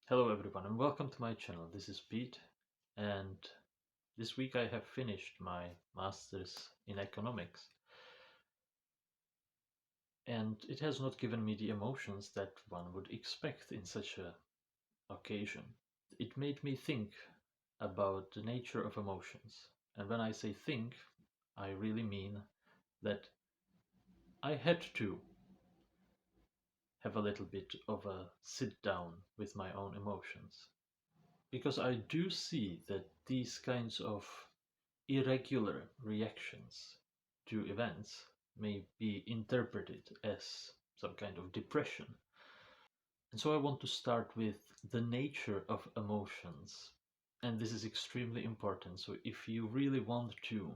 Hello everyone and welcome to my channel. This is Pete, and this week I have finished my master's in economics, and it has not given me the emotions that one would expect in such a occasion. It made me think about the nature of emotions, and when I say think, I really mean that I had to have a little bit of a sit down with my own emotions, because I do see that these kinds of irregular reactions to events may be interpreted as some kind of depression. And so I want to start with the nature of emotions. And this is extremely important. So if you really want to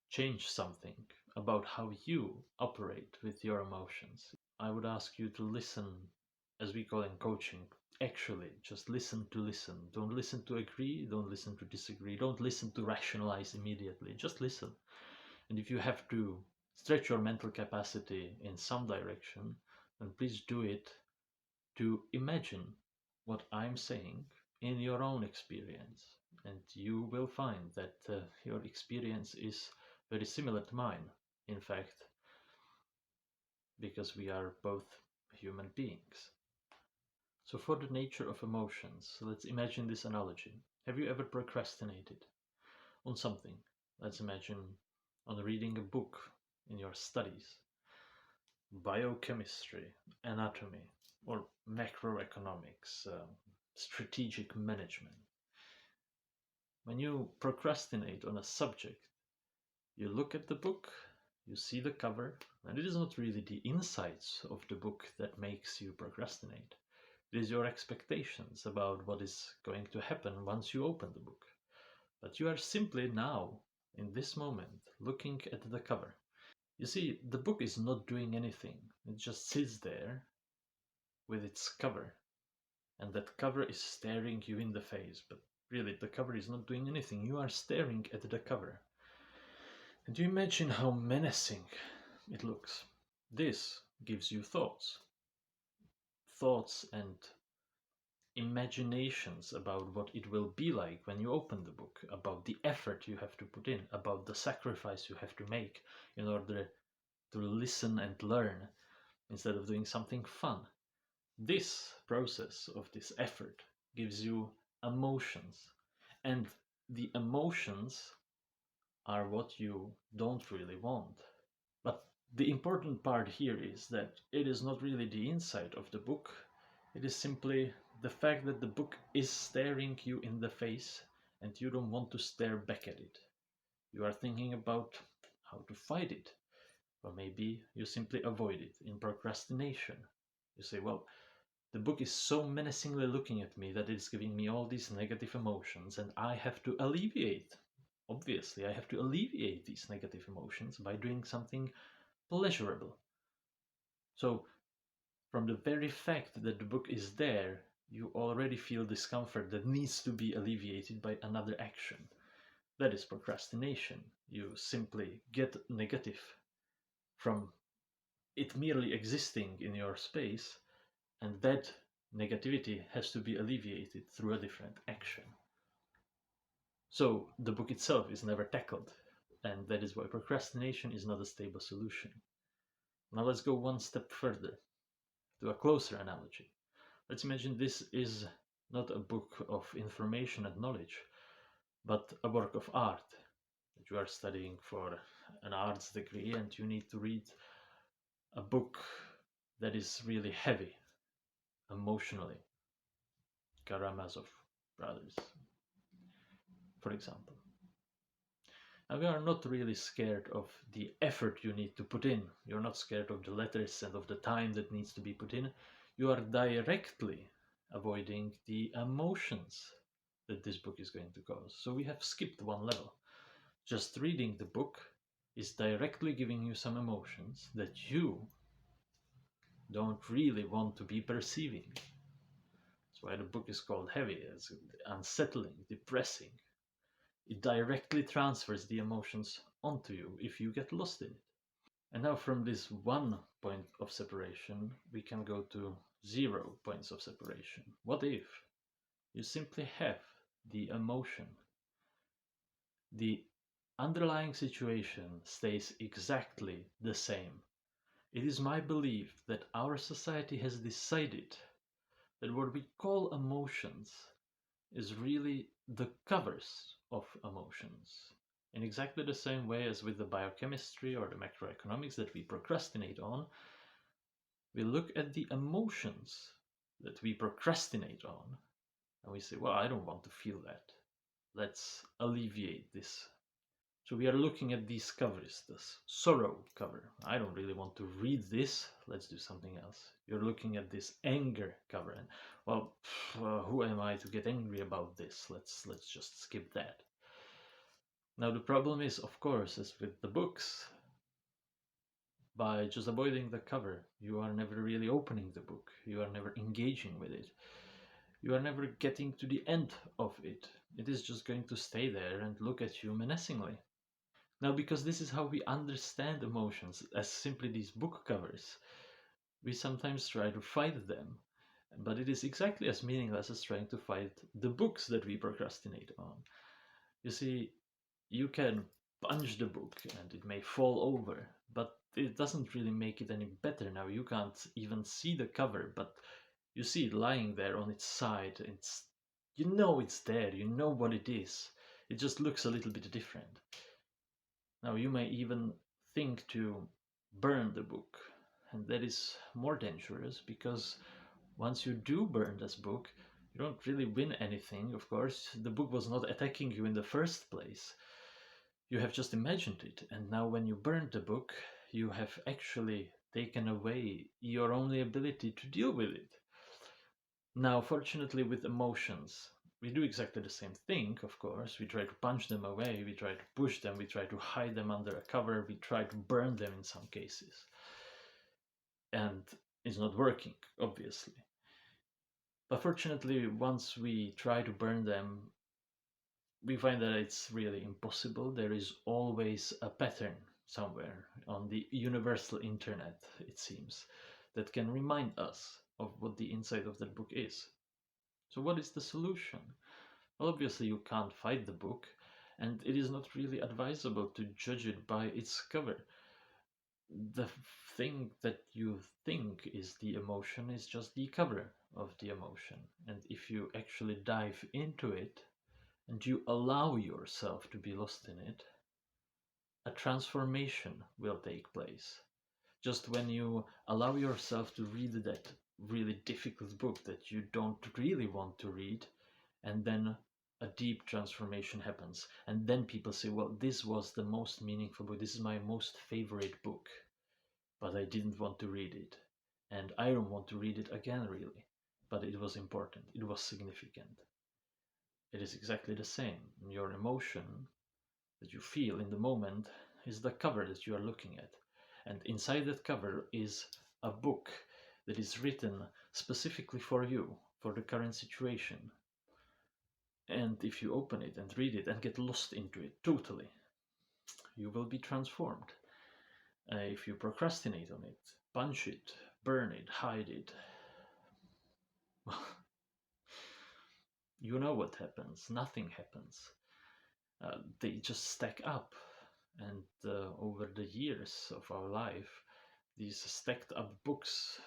change something about how you operate with your emotions, I would ask you to listen, as we call in coaching. Actually, just listen to listen. Don't listen to agree, don't listen to disagree, don't listen to rationalize immediately. Just listen. And if you have to stretch your mental capacity in some direction, then please do it to imagine what I'm saying in your own experience. And you will find that your experience is very similar to mine. In fact, because we are both human beings. So, for the nature of emotions, let's imagine this analogy. Have you ever procrastinated on something? Let's imagine on reading a book in your studies, biochemistry, anatomy, or macroeconomics, strategic management. When you procrastinate on a subject, you look at the book, you see the cover, and it is not really the insights of the book that makes you procrastinate. It is your expectations about what is going to happen once you open the book. But you are simply now, in this moment, looking at the cover. You see, the book is not doing anything. It just sits there with its cover, and that cover is staring you in the face. But really, the cover is not doing anything. You are staring at the cover. And you imagine how menacing it looks. This gives you thoughts and imaginations about what it will be like when you open the book, about the effort you have to put in, about the sacrifice you have to make in order to listen and learn instead of doing something fun. This process of this effort gives you emotions, and the emotions are what you don't really want. But the important part here is that it is not really the inside of the book, it is simply the fact that the book is staring you in the face and you don't want to stare back at it. You are thinking about how to fight it, or maybe you simply avoid it in procrastination. You say, well, the book is so menacingly looking at me that it's giving me all these negative emotions, and I have to alleviate. Obviously, I have to alleviate these negative emotions by doing something pleasurable. So, from the very fact that the book is there, you already feel discomfort that needs to be alleviated by another action. That is procrastination. You simply get negative from it merely existing in your space, and that negativity has to be alleviated through a different action. So the book itself is never tackled, and that is why procrastination is not a stable solution. Now let's go one step further to a closer analogy. Let's imagine this is not a book of information and knowledge, but a work of art that you are studying for an arts degree, and you need to read a book that is really heavy emotionally. Karamazov brothers, for example. And we are not really scared of the effort you need to put in. You're not scared of the letters and of the time that needs to be put in. You are directly avoiding the emotions that this book is going to cause. So we have skipped one level. Just reading the book is directly giving you some emotions that you don't really want to be perceiving. That's why the book is called heavy. It's unsettling, depressing. It directly transfers the emotions onto you if you get lost in it. And now, from this one point of separation, we can go to zero points of separation? What if you simply have the emotion, the underlying situation stays exactly the same? It is my belief that our society has decided that what we call emotions is really the covers of emotions. In exactly the same way as with the biochemistry or the macroeconomics that we procrastinate on, we look at the emotions that we procrastinate on and we say, well, I don't want to feel that. Let's alleviate this. So we are looking at these covers, this sorrow cover. I don't really want to read this. Let's do something else. You're looking at this anger cover, and well, who am I to get angry about this? Let's just skip that. Now the problem is, of course, as with the books, by just avoiding the cover, you are never really opening the book. You are never engaging with it. You are never getting to the end of it. It is just going to stay there and look at you menacingly. Now, because this is how we understand emotions, as simply these book covers, we sometimes try to fight them. But it is exactly as meaningless as trying to fight the books that we procrastinate on. You see, you can punch the book and it may fall over, but it doesn't really make it any better now. You can't even see the cover, but you see it lying there on its side. You know it's there, you know what it is. It just looks a little bit different. Now you may even think to burn the book, and that is more dangerous because once you do burn this book, you don't really win anything, of course. The book was not attacking you in the first place. You have just imagined it, and now when you burned the book, you have actually taken away your only ability to deal with it. Now, fortunately, with emotions, we do exactly the same thing, of course. We try to punch them away, we try to push them, we try to hide them under a cover, we try to burn them in some cases. And it's not working, obviously. But fortunately, once we try to burn them, we find that it's really impossible. There is always a pattern somewhere on the universal internet, it seems, that can remind us of what the inside of that book is. So, what is the solution? Well, obviously, you can't fight the book, and it is not really advisable to judge it by its cover. The thing that you think is the emotion is just the cover of the emotion. And if you actually dive into it and you allow yourself to be lost in it, a transformation will take place. Just when you allow yourself to read that really difficult book that you don't really want to read, and then a deep transformation happens. And then people say, well, this was the most meaningful book. This is my most favorite book, but I didn't want to read it. And I don't want to read it again, really. But it was important, it was significant. It is exactly the same. Your emotion that you feel in the moment is the cover that you are looking at. And inside that cover is a book that is written specifically for you, for the current situation. And if you open it and read it and get lost into it totally, you will be transformed. If you procrastinate on it, punch it, burn it, hide it, you know what happens. Nothing happens. They just stack up. And over the years of our life, these stacked up books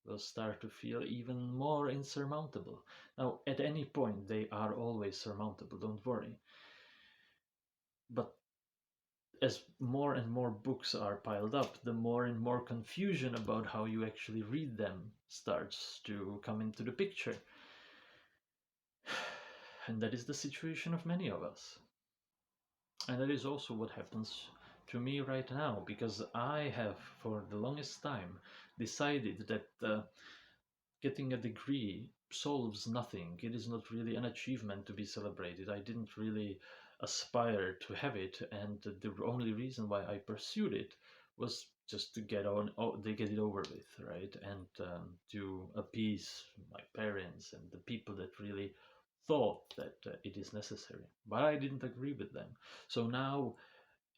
will start to feel even more insurmountable. Now, at any point, they are always surmountable, don't worry. But as more and more books are piled up, the more and more confusion about how you actually read them starts to come into the picture. And that is the situation of many of us. And that is also what happens to me right now, because I have, for the longest time, decided that getting a degree solves nothing. It is not really an achievement to be celebrated. I didn't really aspire to have it, and the only reason why I pursued it was just to get it over with, right? And to appease my parents and the people that really thought that it is necessary. But I didn't agree with them. So now,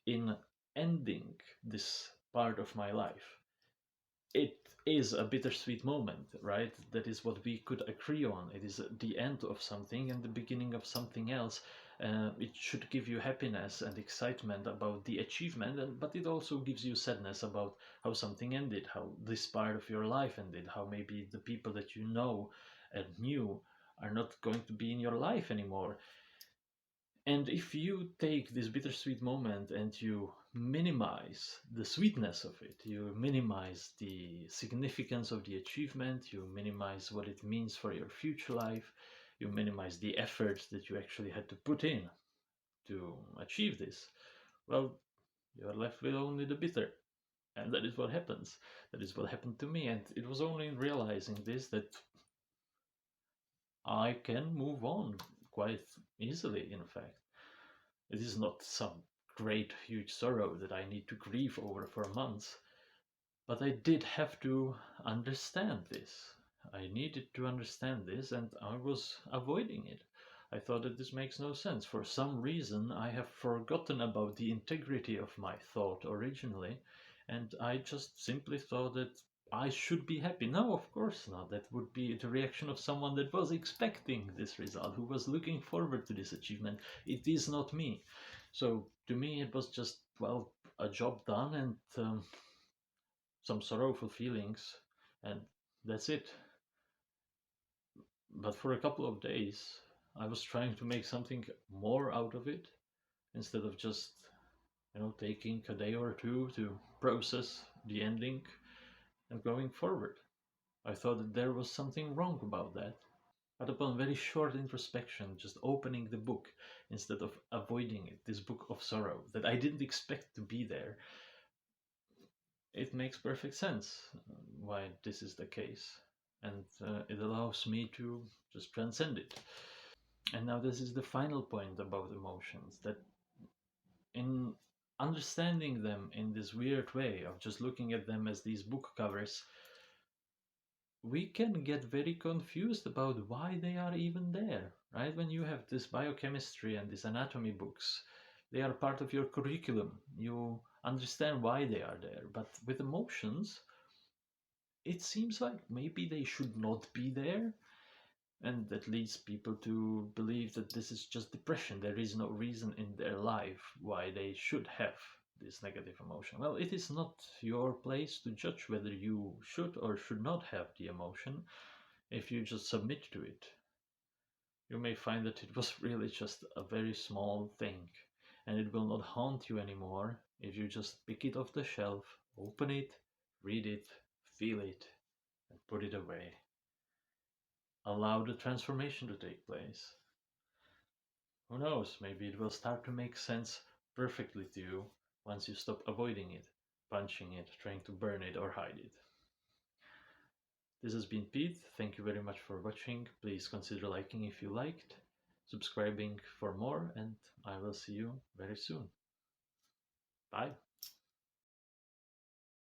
in ending this part of my life, it is a bittersweet moment, right? That is what we could agree on. It is the end of something and the beginning of something else. It should give you happiness and excitement about the achievement, but it also gives you sadness about how something ended, how this part of your life ended, how maybe the people that you know and knew are not going to be in your life anymore. And if you take this bittersweet moment and you minimize the sweetness of it, you minimize the significance of the achievement, you minimize what it means for your future life, you minimize the efforts that you actually had to put in to achieve this, well, you're left with only the bitter. And that is what happens. That is what happened to me. And it was only in realizing this that I can move on quite easily, in fact. It is not some great, huge sorrow that I need to grieve over for months, but I did have to understand this. I needed to understand this, and I was avoiding it. I thought that this makes no sense. For some reason, I have forgotten about the integrity of my thought originally, and I just simply thought that I should be happy. No, of course not. That would be the reaction of someone that was expecting this result, who was looking forward to this achievement. It is not me. So to me, it was just, well, a job done and some sorrowful feelings, and that's it. But for a couple of days, I was trying to make something more out of it instead of just, taking a day or two to process the ending and going forward. I thought that there was something wrong about that. But upon very short introspection, just opening the book instead of avoiding it, this book of sorrow that I didn't expect to be there, it makes perfect sense why this is the case. And it allows me to just transcend it. And now, this is the final point about emotions, that in understanding them in this weird way of just looking at them as these book covers, we can get very confused about why they are even there, right? When you have this biochemistry and these anatomy books, they are part of your curriculum. You understand why they are there. But with emotions, it seems like maybe they should not be there. And that leads people to believe that this is just depression. There is no reason in their life why they should have this negative emotion. Well, it is not your place to judge whether you should or should not have the emotion. If you just submit to it, you may find that it was really just a very small thing, and it will not haunt you anymore if you just pick it off the shelf, open it, read it, feel it, and put it away. Allow the transformation to take place. Who knows, maybe it will start to make sense perfectly to you once you stop avoiding it, punching it, trying to burn it or hide it. This has been Pete. Thank you very much for watching. Please consider liking if you liked, subscribing for more, and I will see you very soon. Bye.